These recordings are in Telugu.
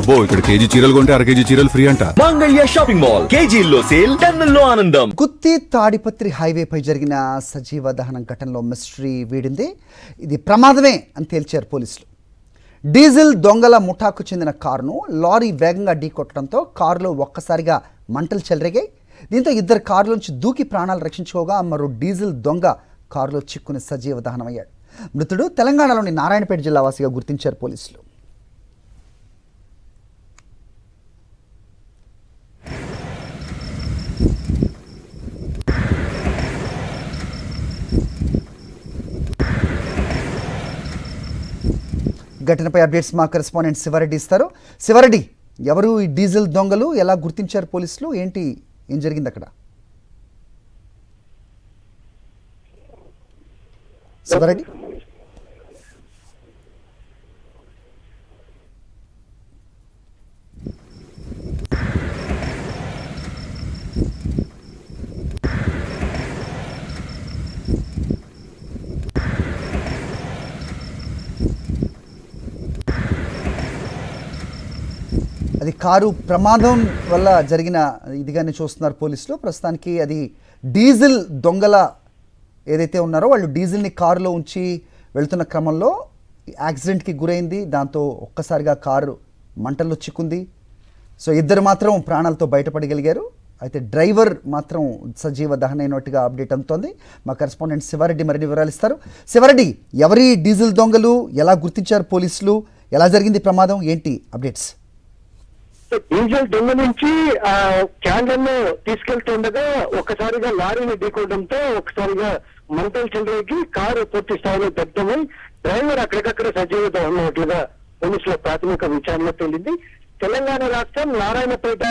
అబ్బో ఇక్కడ కేజీ చీరలు కొంటే అర కేజీ చీరలు ఫ్రీ అంట. మంగళ్య షాపింగ్ మాల్ కేజీల్లో సేల్, టన్నుల్లో ఆనందం. గుత్తి తాడిపత్రి హైవేపై జరిగిన సజీవ దహనం ఘటనలో మిస్టరీ వీడింది. ఇది ప్రమాదమే అని తేల్చారు పోలీసులు. డీజిల్ దొంగల ముఠాకు చెందిన కారును లారీ వేగంగా ఢీకొట్టడంతో కారులో ఒక్కసారిగా మంటలు చెలరేగాయి. దీంతో ఇద్దరు కారులోంచి దూకి ప్రాణాలు రక్షించుకోగా మరో డీజిల్ దొంగ కారులో చిక్కుని సజీవ దహనమయ్యాడు. మృతుడు తెలంగాణలోని నారాయణపేట జిల్లా వాసిగా గుర్తించారు పోలీసులు. ఘటనపై అప్డేట్స్ మా కరెస్పాండెంట్ శివరెడ్డి ఇస్తారు. శివరెడ్డి, ఎవరు ఈ డీజిల్ దొంగలు, ఎలా గుర్తించారు పోలీసులు, ఏం జరిగింది అక్కడ? శివరెడ్డి, అది కారు ప్రమాదం వల్ల జరిగిన ఇదిగానే చూస్తున్నారు పోలీసులు. ప్రస్తుతానికి అది డీజిల్ దొంగల ఏదైతే ఉన్నారో వాళ్ళు డీజిల్ని కారులో ఉంచి వెళ్తున్న క్రమంలో యాక్సిడెంట్కి గురైంది. దాంతో ఒక్కసారిగా కారు మంటల్లో చిక్కుంది. సో ఇద్దరు మాత్రం ప్రాణాలతో బయటపడగలిగారు. అయితే డ్రైవర్ మాత్రం సజీవ దహనైనట్టుగా అప్డేట్ అందుతోంది. మా కరెస్పాండెంట్ శివారెడ్డి మరిన్ని వివరాలు ఇస్తారు. శివారెడ్డి, ఎవరి డీజిల్ దొంగలు, ఎలా గుర్తించారు పోలీసులు, ఎలా జరిగింది ప్రమాదం, ఏంటి అప్డేట్స్? డీజిల్ దొంగ నుంచి క్యాన్లను తీసుకెళ్తుండగా ఒక్కసారిగా లారీని ఢీకొనడంతో ఒకసారిగా మంటలు చెలరేగి కారు పూర్తి స్థాయిలో దగ్ధమై డ్రైవర్ అక్కడికక్కడ సజీవత ఉన్నట్లుగా పోలీసుల ప్రాథమిక విచారణ తేలింది. తెలంగాణ రాష్ట్రం నారాయణపేట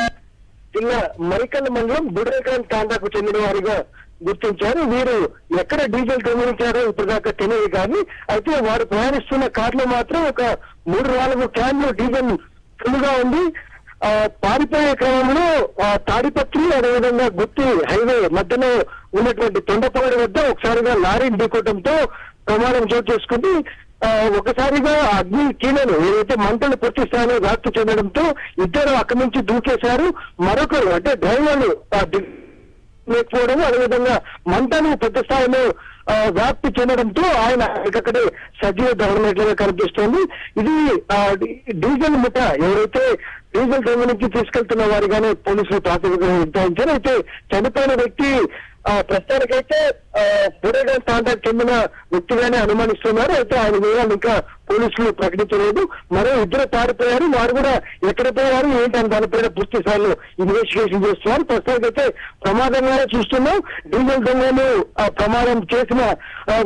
జిల్లా మరికల్ మండలం బుడేకల్ తాండాకు చెందిన వారిగా గుర్తించారు. వీరు ఎక్కడ డీజిల్ దొంగిలించారో ఇప్పటిదాకా తెలియదు కానీ అయితే వారు ప్రయాణిస్తున్న కార్లో మాత్రం ఒక 3-4 క్యాన్లు డీజిల్ ఫుల్గా ఉంది. పారిపోయే క్రమంలో తాడిపత్రి అదేవిధంగా గుత్తి హైవే మధ్యలో ఉన్నటువంటి తొండపాడు వద్ద ఒకసారిగా లారీని ఢీకొట్టడంతో ప్రమాదం చోటు చేసుకుంది. ఒకసారిగా అగ్ని కీలలు ఏదైతే మంటలు పూర్తి స్థాయిలో వ్యాప్తి చెందడంతో ఇద్దరు అక్కడి నుంచి దూకేశారు. మరొకరు అంటే డ్రైవర్లు లేకపోవడం, అదేవిధంగా మంటలు పెద్ద స్థాయిలో వ్యాప్తి చెందడంతో ఆయన ఇక్కడే సజీవ దహనమైనట్లుగా కనిపిస్తోంది. ఇది డీజిల్ ముఠ ఎవరైతే డీజిల్ దొంగ నుంచి తీసుకెళ్తున్న వారిగానే పోలీసులు ప్రాథమికంగా నిర్ధారించారు. అయితే చనిపోయిన వ్యక్తి ప్రస్తుతానికైతే బుడేగల్ తాండాకు చెందిన వ్యక్తిగానే అనుమానిస్తున్నారు. అయితే ఆయన వివరాలు ఇంకా పోలీసులు ప్రకటించలేదు. మరో ఇద్దరు పారిపోయారు. వారు కూడా ఎక్కడ పోయారు ఏంటని దానిపైన పూర్తి స్థాయిలో ఇన్వెస్టిగేషన్ చేస్తున్నారు. ప్రస్తుతానికైతే ప్రమాదంగానే చూస్తున్నాం. డీజిల్ దొంగలు ప్రమాదం చేసిన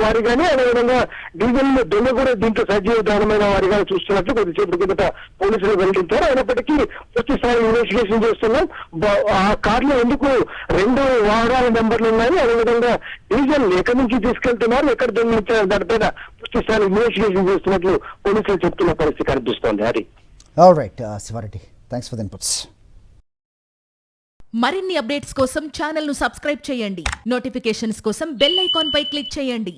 వారిగానే, అదేవిధంగా డీజిల్ దొంగ కూడా దీంట్లో సజీవ దహనమైన వారిగా చూస్తున్నట్లు కొద్దిసేపు కిందట పోలీసులు వెల్లడించారు. అయినప్పటికీ పూర్తి స్థాయి ఇన్వెస్టిగేషన్ చేస్తున్నాం. ఆ కార్లో ఎందుకు 2 వాహనాల నెంబర్లు ఉన్నాయి, అదేవిధంగా డీజిల్ ఎక్కడి నుంచి తీసుకెళ్తున్నారు, ఎక్కడ దొంగిలించారు దానిపైన పూర్తి స్థాయి ఇన్వెస్టిగేషన్ చేస్తున్నట్లు పోలీసులు చెప్తున్న పరిస్థితి కనిపిస్తోంది. Hari, alright Sivareddy, thanks for the inputs. మరిన్ని అప్డేట్స్ కోసం ఛానల్ ను సబ్స్క్రైబ్ చేయండి. నోటిఫికేషన్స్ కోసం బెల్ ఐకాన్ పై క్లిక్ చేయండి.